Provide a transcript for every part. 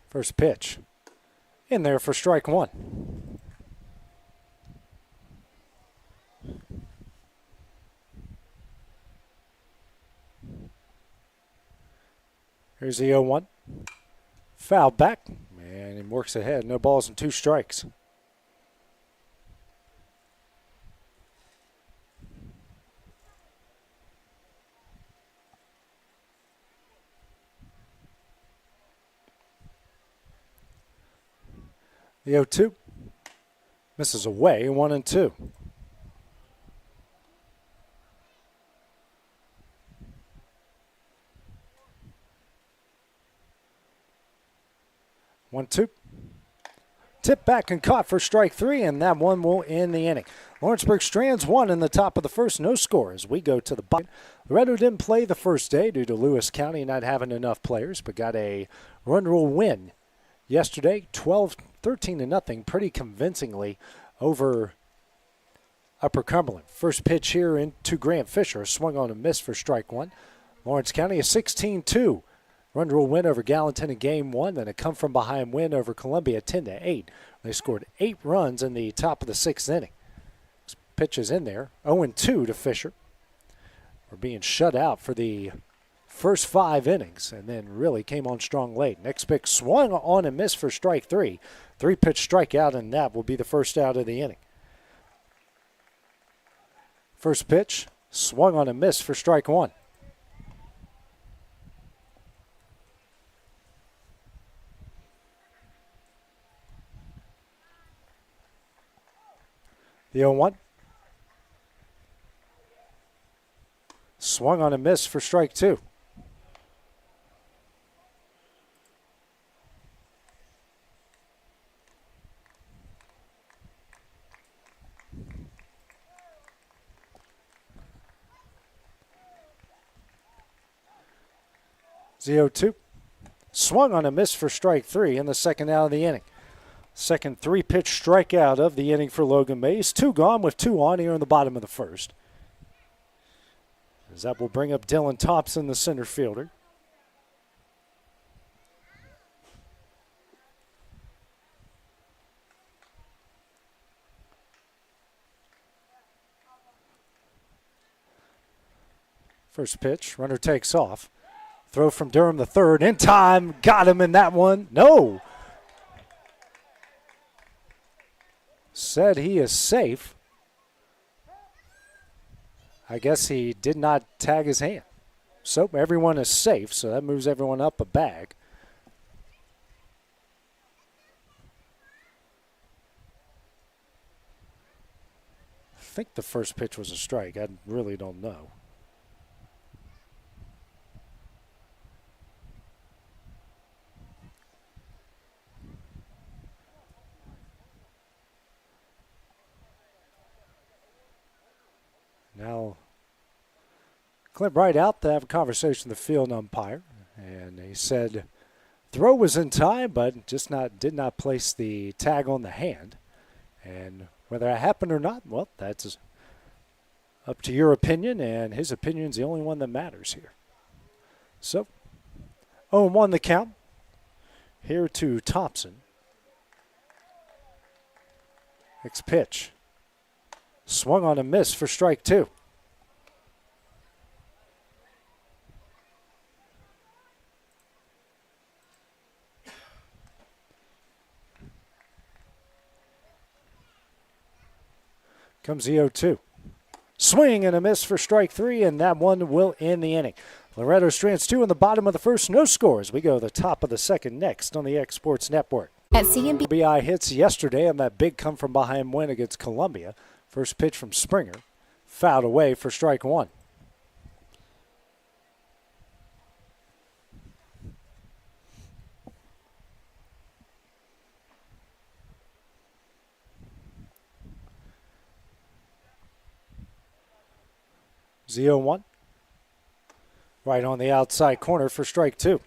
First pitch in there for strike one. Here's the 0-1. Foul back, and he works ahead. No balls and 2 strikes. The 0-2 misses away, 1-2. One, two. Tip back and caught for strike 3, and that one will end the inning. Lawrenceburg strands 1 in the top of the first, no score as we go to the bottom. Loretto didn't play the first day due to Lewis County not having enough players, but got a run rule win yesterday, 13-0, pretty convincingly over Upper Cumberland. First pitch here into Grant Fisher, swung on and missed for strike 1. Lawrence County a 16-2 run rule win over Gallatin in game 1, then a come-from-behind win over Columbia 10-8. They scored 8 runs in the top of the 6th inning. Pitch is in there, 0-2 to Fisher. We're being shut out for the first 5 innings, and then really came on strong late. Next pitch swung on and missed for strike 3. 3-pitch strikeout, and that will be the first out of the inning. First pitch swung on and missed for strike 1. The 0-1. Swung on and missed for strike 2. The 0-2. Swung on and missed for strike 3 in the second out of the inning. Second 3-pitch strikeout of the inning for Logan Mays. 2 gone with 2 on here in the bottom of the first. As that will bring up Dylan Thompson, the center fielder. First pitch, runner takes off. Throw from Durham, the third, in time. Got him in that one. No. Said he is safe. I guess he did not tag his hand. So everyone is safe, so that moves everyone up a bag. I think the first pitch was a strike. I really don't know. Now, Clint Wright out to have a conversation with the field umpire, and he said throw was in time, but just did not place the tag on the hand. And whether that happened or not, well, that's up to your opinion, and his opinion's the only one that matters here. So, 0-1 the count. Here to Thompson. Next pitch. Swung on a miss for strike 2. Comes the 0-2. Swing and a miss for strike 3, and that one will end the inning. Loretto strands 2 in the bottom of the first, no scores. We go to the top of the second next on the X Sports Network. At CMB BI hits yesterday on that big come-from-behind win against Columbia. First pitch from Springer, fouled away for strike 1. The 0-1. Right on the outside corner for strike 2.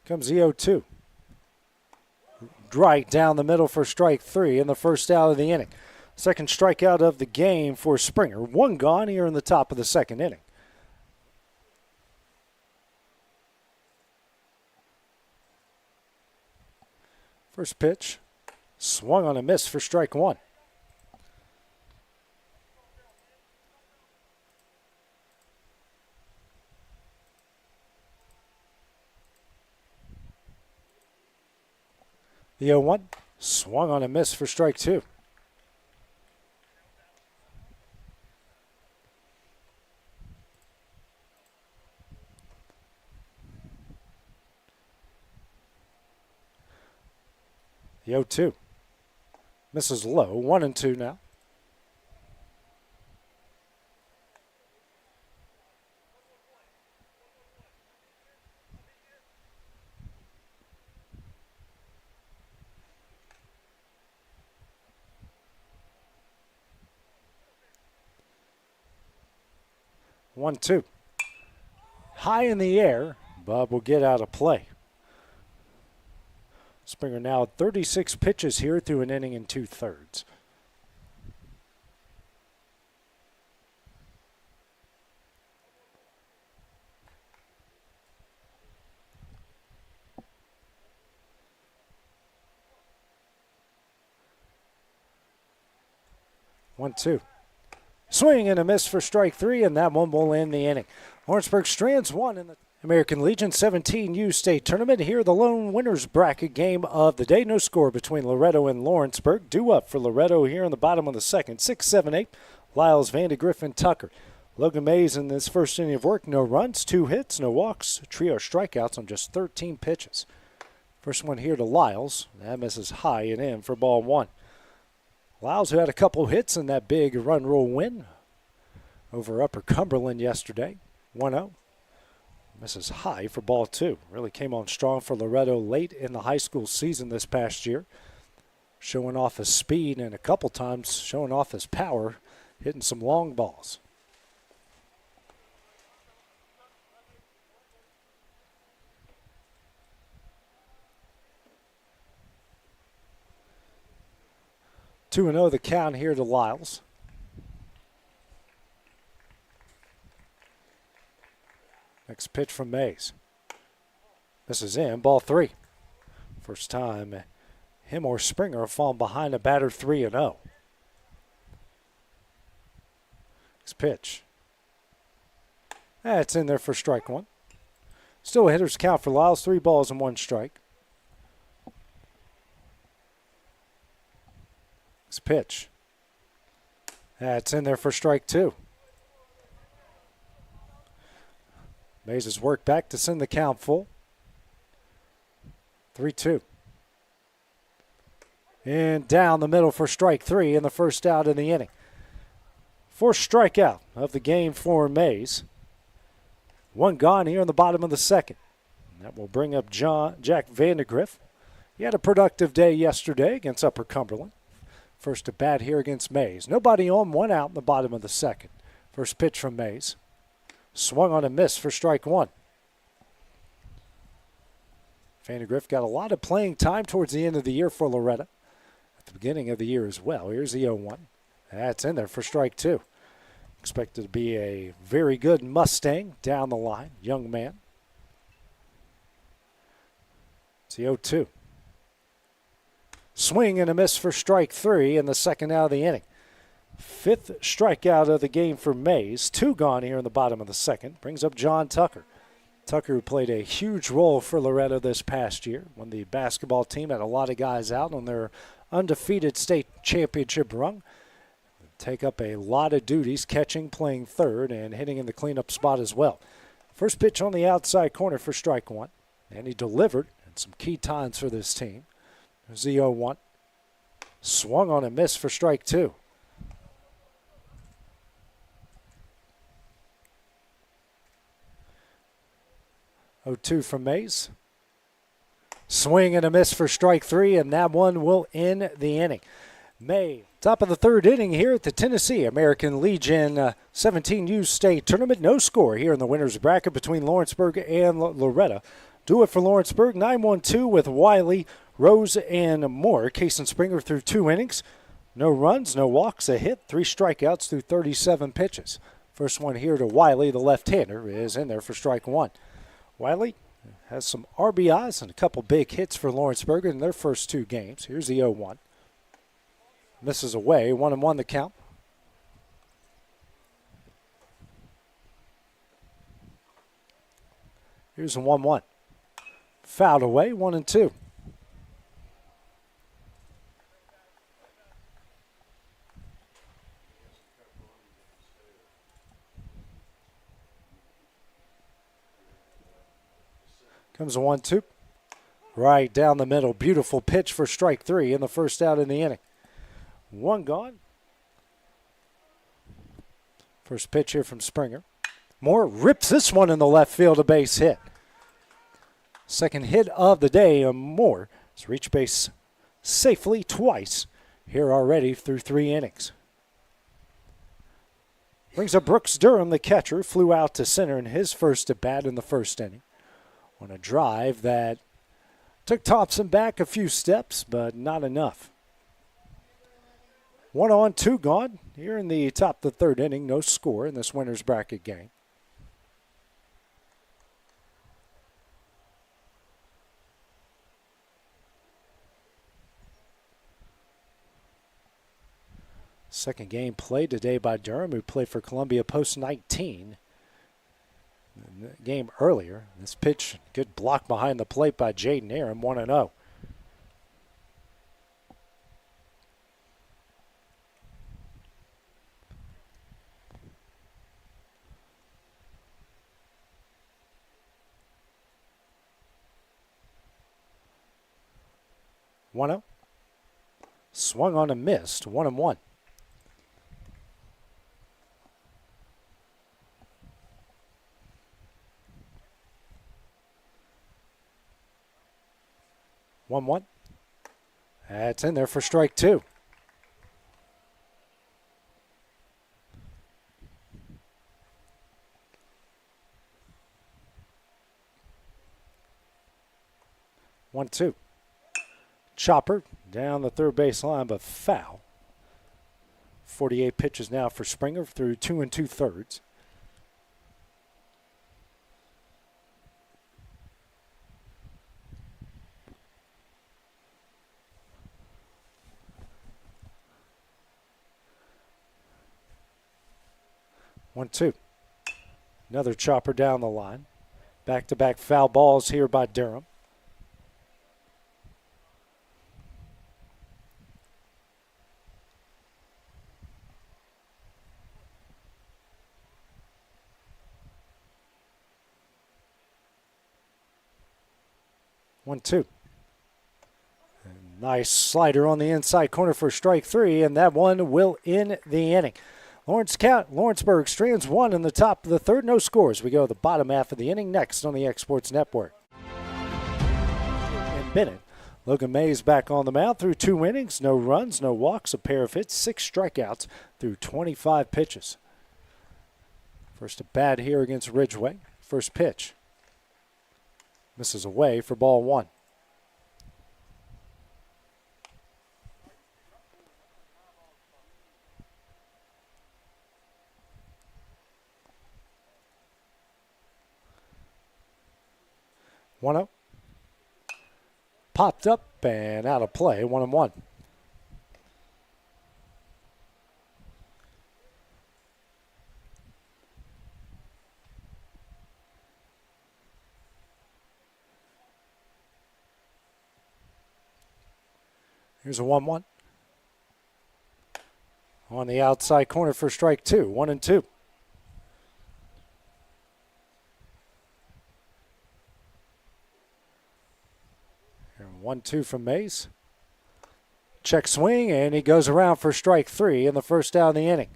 Comes the 0-2. Right down the middle for strike 3 in the first out of the inning. Second strikeout of the game for Springer. One gone here in the top of the second inning. First pitch, swung on a miss for strike one. The 0-1, swung on a miss for strike two. The 0-2. Misses low. 1-2 now. One, two. High in the air. Bob will get out of play. Springer now at 36 pitches here through an inning and 2/3. One, two. Swing and a miss for strike three, and that one will end the inning. Lawrenceburg Strands won in the American Legion 17U state tournament. Here, the lone winners bracket game of the day. No score between Loretto and Lawrenceburg. Due up for Loretto here in the bottom of the second. 6, 7, 8. Lyles, Vandergriff, and Tucker. Logan Mays in this first inning of work. No runs, 2 hits, no walks. Trio strikeouts on just 13 pitches. First one here to Lyles. That misses high and in for ball one. Lyles, who had a couple hits in that big run rule win over Upper Cumberland yesterday. 1-0. Misses high for ball two. Really came on strong for Loretto late in the high school season this past year. Showing off his speed and a couple times showing off his power, hitting some long balls. Two and 0 the count here to Lyles. Next pitch from Mays. This is in, ball three. First time him or Springer have fallen behind a batter 3-0. Next pitch. That's in there for strike one. Still a hitter's count for Lyles, 3 balls and 1 strike. Next pitch. That's in there for strike two. Mays has worked back to send the count full. 3-2. And down the middle for strike three and the first out in the inning. Fourth strikeout of the game for Mays. One gone here in the bottom of the second. And that will bring up Jack Vandergriff. He had a productive day yesterday against Upper Cumberland. First at bat here against Mays. Nobody on, 1 out in the bottom of the second. First pitch from Mays. Swung on a miss for strike one. Vandergriff got a lot of playing time towards the end of the year for Loretto. At the beginning of the year as well. Here's the 0-1. That's in there for strike two. Expected to be a very good Mustang down the line. Young man. It's the 0-2. Swing and a miss for strike three in the second out of the inning. Fifth strikeout of the game for Mays. 2 gone here in the bottom of the second. Brings up John Tucker. Tucker, who played a huge role for Loretto this past year when the basketball team had a lot of guys out on their undefeated state championship run. Take up a lot of duties, catching, playing third, and hitting in the cleanup spot as well. First pitch on the outside corner for strike one. And he delivered in some key times for this team. There's the 0-1. Swung on a miss for strike two. 0-2 from Mays. Swing and a miss for strike three, and that one will end the inning. May, top of the third inning here at the Tennessee American Legion 17U state tournament. No score here in the winner's bracket between Lawrenceburg and Loretto. Do it for Lawrenceburg, 9-1-2 with Wiley, Rose, and Moore. Case and Springer through 2 innings. No runs, no walks, a hit, 3 strikeouts through 37 pitches. First one here to Wiley, the left-hander, is in there for strike 1. Wiley has some RBIs and a couple big hits for Lawrenceburg in their first 2 games. Here's the 0-1. Misses away, 1-1 the count. Here's a 1-1. Fouled away, 1-2. Comes a 1-2. Right down the middle. Beautiful pitch for strike 3 in the first out in the inning. 1 gone. First pitch here from Springer. Moore rips this one in the left field, a base hit. Second hit of the day. Moore has reached base safely twice here already through 3 innings. Brings up Brooks Durham, the catcher, flew out to center in his first at bat in the first inning on a drive that took Thompson back a few steps, but not enough. 1 on, 2 gone. Here in the top of the 3rd inning, no score in this winner's bracket game. Second game played today by Durham, who played for Columbia Post 19. In the game earlier, this pitch, good block behind the plate by Jaden Aaron, 1-0. Swung on and missed, 1-1. That's in there for strike 2. One, 2. Chopper down the third base line, but foul. 48 pitches now for Springer through 2 2/3. One, 2. Another chopper down the line. Back-to-back foul balls here by Durham. One, 2. Nice slider on the inside corner for strike 3, and that one will end the inning. Lawrenceburg strands 1 in the top of the 3rd. No scores. We go to the bottom half of the inning next on the Exports Network. And Bennett. Logan Mays back on the mound through 2 innings. No runs, no walks, a pair of hits, 6 strikeouts through 25 pitches. First at bat here against Ridgeway. First pitch. Misses away for ball 1. Popped up and out of play, 1-1. Here's a 1-1. On the outside corner for strike 2, 1-2. Here, 1-2 from Mays. Check swing, and he goes around for strike 3 in the first out of the inning.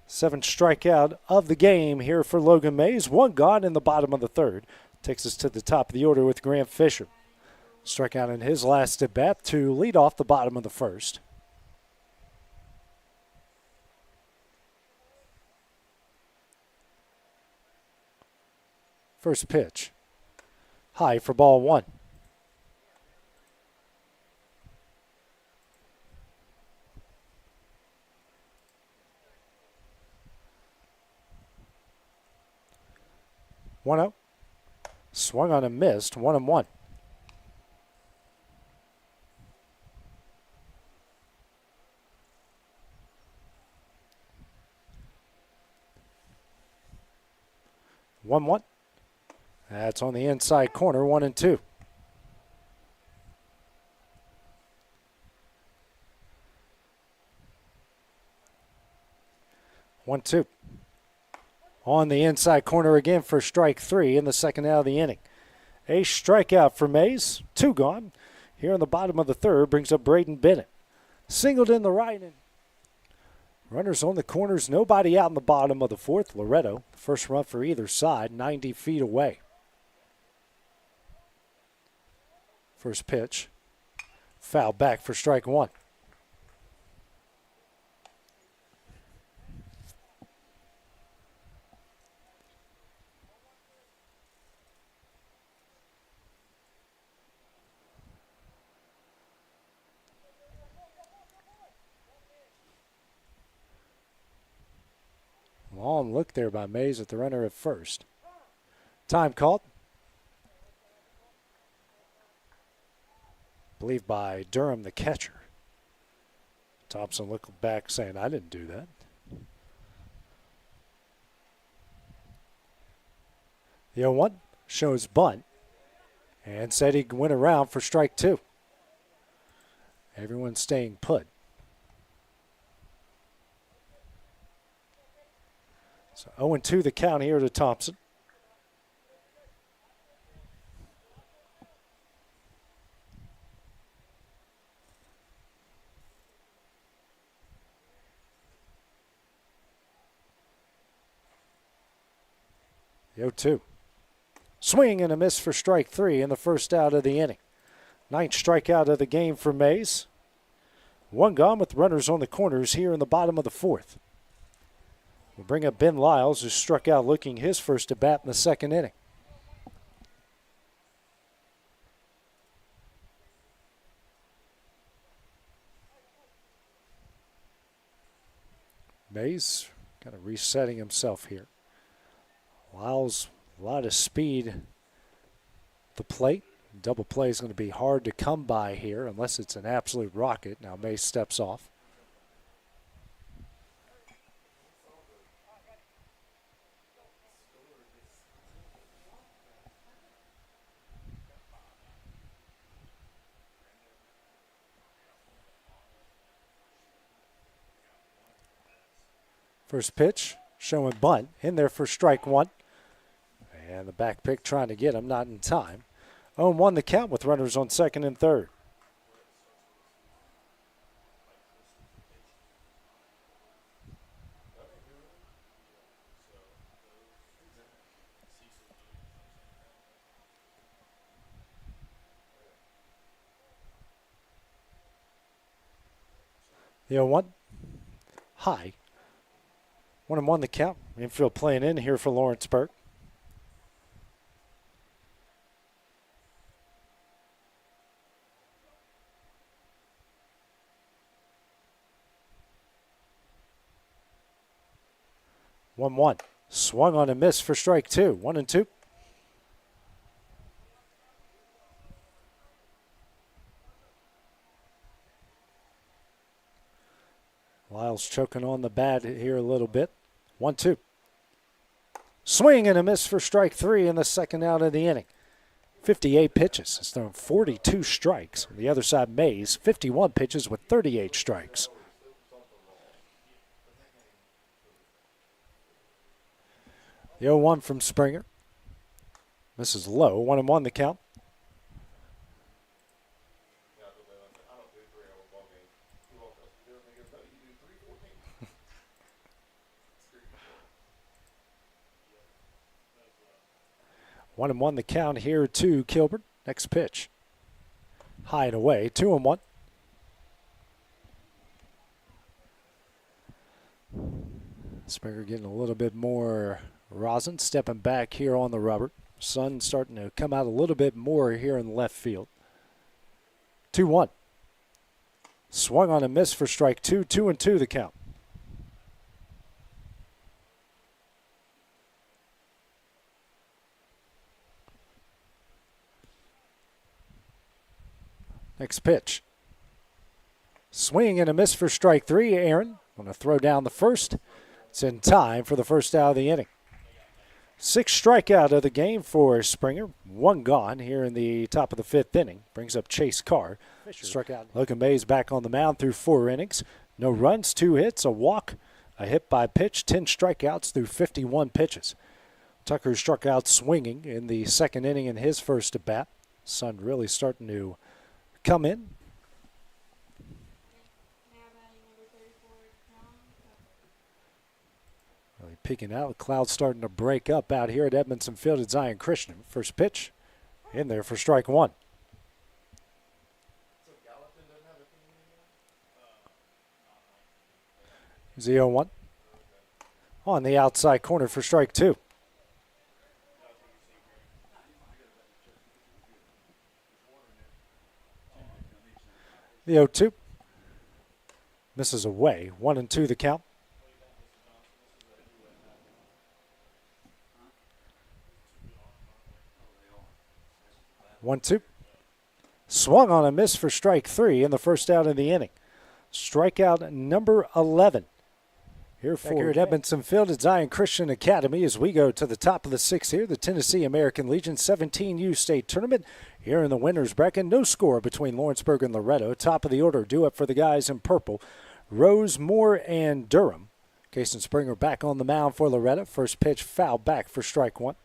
7th strikeout of the game here for Logan Mays. 1 gone in the bottom of the 3rd. Takes us to the top of the order with Grant Fisher. Struck out in his last at bat to lead off the bottom of the 1st. First pitch. High for ball 1. 1-0. Swung on and missed. 1-1. That's on the inside corner. 1-2. 1-2. On the inside corner again for strike 3 in the second out of the inning. A strikeout for Mays. 2 gone. Here in the bottom of the third brings up Braden Bennett. Singled in the right. And runners on the corners. Nobody out in the bottom of the fourth. Loretto, first run for either side, 90 feet away. First pitch. Foul back for strike 1. Long look there by Mays at the runner at first. Time called. I believe by Durham, the catcher. Thompson looked back saying, I didn't do that. The 0-1 shows bunt and said he went around for strike 2. Everyone's staying put. So 0-2 the count here to Thompson. The 0-2. Swing and a miss for strike 3 in the first out of the inning. 9th strikeout of the game for Mays. 1 gone with runners on the corners here in the bottom of the fourth. We'll bring up Ben Lyles, who struck out looking his first at bat in the second inning. Mays kind of resetting himself here. Lyles, a lot of speed at the plate. Double play is going to be hard to come by here unless it's an absolute rocket. Now Mays steps off. First pitch, showing bunt, in there for strike 1. And the back pick trying to get him, not in time. 0-1 the count with runners on second and third. The 0-1, high. 1-1 the count. Infield playing in here for Lawrenceburg. One. Swung on a miss for strike 2. 1-2. Lyles choking on the bat here a little bit. 1-2. Swing and a miss for strike 3 in the second out of the inning. 58 pitches. It's thrown 42 strikes. On the other side, Mays, 51 pitches with 38 strikes. The 0-1 from Springer. Misses low. 1-1 the count. One and one the count here to Kilburn. Next pitch. High and away. 2-1. Springer getting a little bit more rosin, stepping back here on the rubber. Sun starting to come out a little bit more here in the left field. 2-1. Swung on a miss for strike 2. 2-2 the count. Next pitch. Swing and a miss for strike three. Aaron going to throw down the first. It's in time for the first out of the inning. 6 strikeout of the game for Springer. 1 gone here in the top of the 5th inning. Brings up Chase Carr. Struck out. Logan Mays back on the mound through 4 innings. No runs, 2 hits, a walk, a hit by pitch, 10 strikeouts through 51 pitches. Tucker struck out swinging in the 2nd inning in his first at bat. Sun really starting to come in. Really peeking out. The clouds starting to break up out here at Edmondson Field at Zion Christian. First pitch in there for strike 1. Here's the 0-1. On the outside corner for strike 2. The 0-2. Misses away. 1-2 the count. One, two. Swung on a miss for strike 3 in the first out of the inning. Strikeout number 11. Here at Edmondson Field at Zion Christian Academy as we go to the top of the 6th here. The Tennessee American Legion 17U State Tournament here in the winner's bracket. No score between Lawrenceburg and Loretto. Top of the order, due up for the guys in purple. Rose, Moore, and Durham. Cason Springer back on the mound for Loretto. First pitch foul back for strike 1.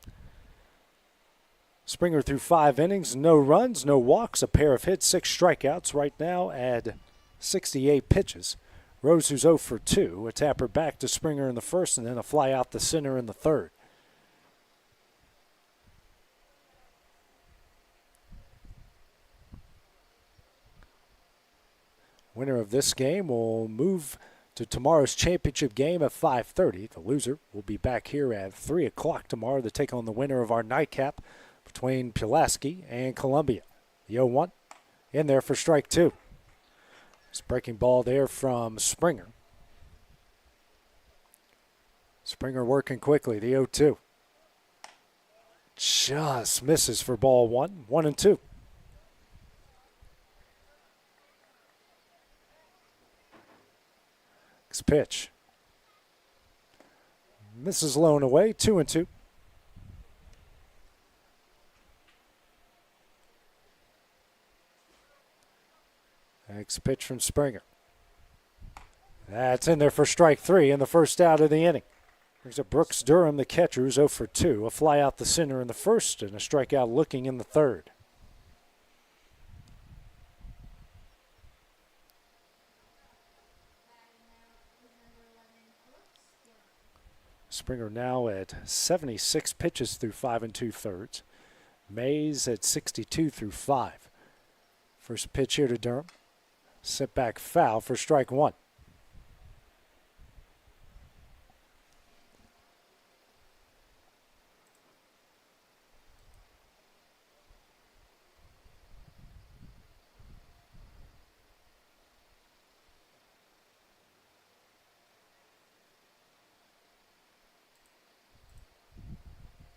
Springer through 5 innings, no runs, no walks, a pair of hits, 6 strikeouts right now at 68 pitches. Rose, who's 0 for 2, a tapper back to Springer in the first, and then a fly out the center in the third. Winner of this game will move to tomorrow's championship game at 5:30. The loser will be back here at 3 o'clock tomorrow to take on the winner of our nightcap between Pulaski and Columbia. The 0-1 in there for strike 2. It's breaking ball there from Springer. Springer working quickly. The 0-2. Just misses for ball 1. 1-2. Next pitch. Misses low and away. 2-2. Next pitch from Springer. That's in there for strike 3 in the first out of the inning. Brings up Brooks Durham, the catcher, who's 0 for 2. A fly out the center in the first and a strikeout looking in the third. Springer now at 76 pitches through 5 2/3. Mays at 62 through 5. First pitch here to Durham. Set back foul for strike 1.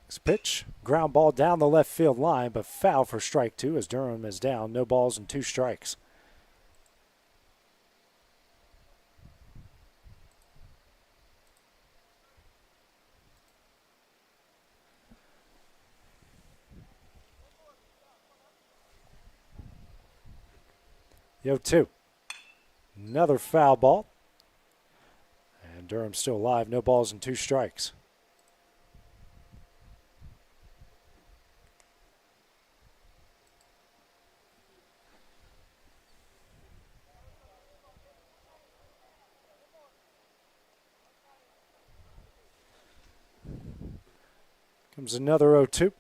Next pitch, ground ball down the left field line, but foul for strike 2 as Durham is down. No balls and 2 strikes. The 0-2. Another foul ball. And Durham still alive. No balls and 2 strikes. Comes another 0-2.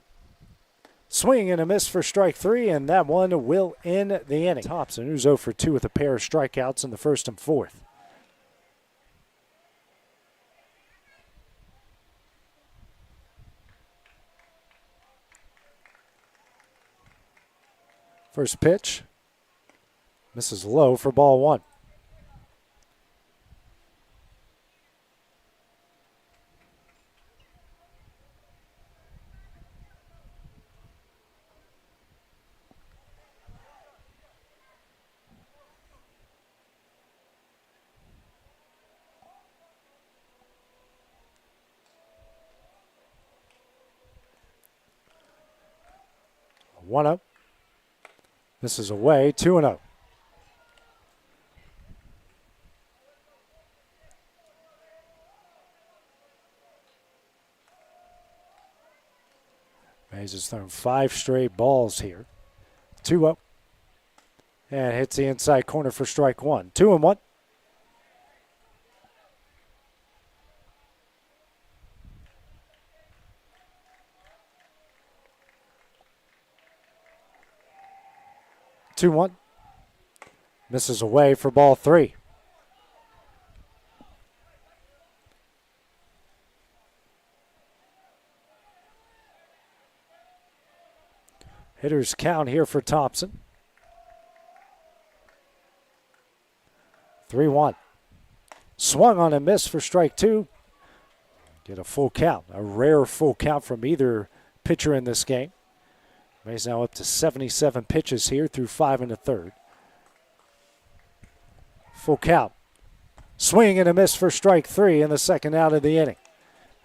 Swing and a miss for strike 3, and that one will end the inning. Thompson, who's 0 for 2 with a pair of strikeouts in the first and fourth. First pitch. Misses low for ball 1. 1-0. This is away, 2-0. Mays has thrown 5 straight balls here. 2-0. And hits the inside corner for strike 1. 2-1. Misses away for ball 3. Hitters count here for Thompson. 3-1. Swung on and missed for strike 2. Get a full count. A rare full count from either pitcher in this game. Mays now up to 77 pitches here through 5 1/3. Full count. Swing and a miss for strike 3 in the second out of the inning.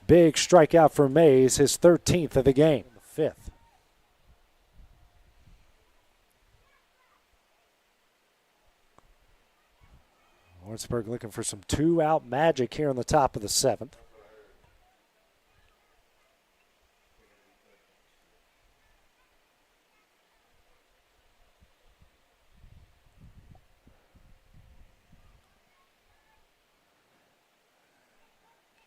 Big strikeout for Mays, his 13th of the game. The 5th. Lawrenceburg looking for some 2-out magic here on the top of the 7th.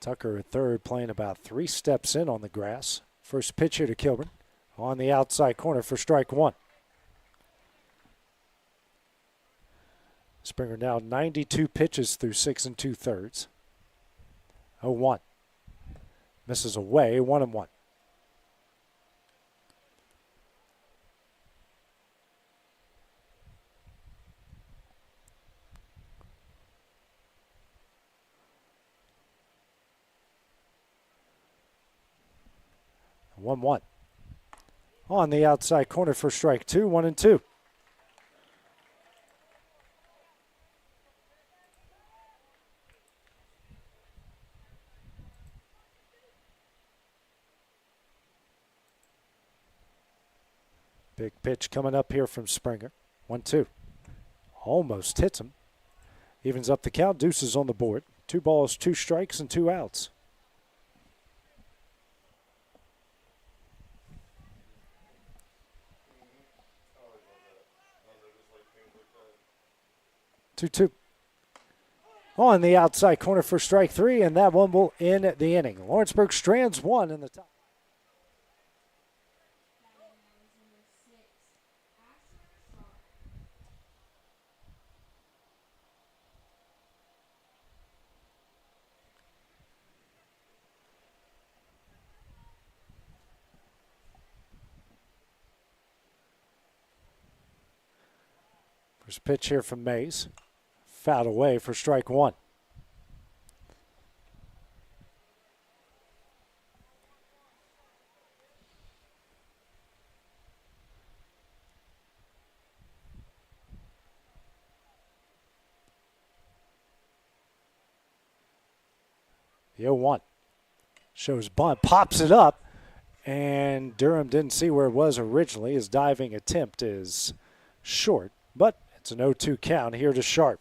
Tucker at third, playing about 3 steps in on the grass. First pitch here to Kilburn on the outside corner for strike 1. Springer now 92 pitches through 6 2/3. 0-1. Misses away, 1-1. On the outside corner for strike 2, 1-2. Big pitch coming up here from Springer. 1-2. Almost hits him. Evens up the count. Deuces on the board. 2 balls, 2 strikes, and 2 outs. On the outside corner for strike 3, and that one will end the inning. Lawrenceburg strands 1 in the top. First pitch here from Mays. Fouled away for strike 1. The 0-1 shows bunt, pops it up, and Durham didn't see where it was originally. His diving attempt is short, but it's an 0-2 count here to Sharp.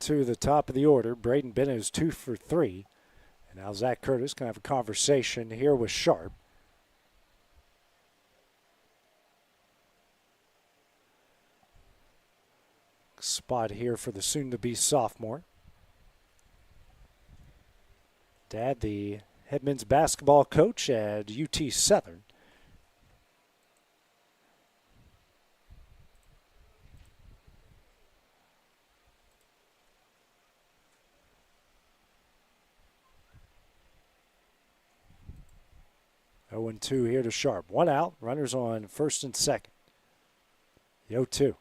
To the top of the order. Braden Bennett is 2 for 3. And now Zach Curtis can have a conversation here with Sharp. Spot here for the soon-to-be sophomore. Dad, the head men's basketball coach at UT Southern. Oh, 0-2 here to Sharp. 1 out. Runners on first and second. The 0-2.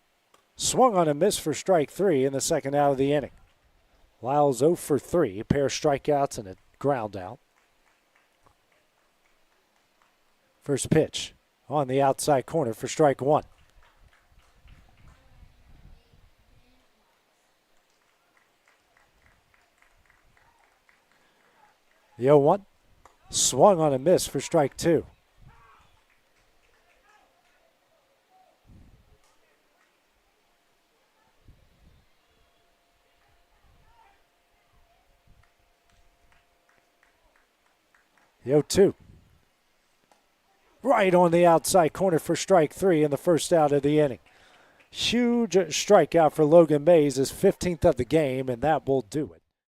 Swung on a miss for strike 3 in the second out of the inning. Lyles 0 for 3, a pair of strikeouts and a ground out. First pitch on the outside corner for strike 1. The 0-1. Swung on a miss for strike 2. The 0-2. Right on the outside corner for strike 3 in the first out of the inning. Huge strikeout for Logan Mays, his 15th of the game, and that will do it.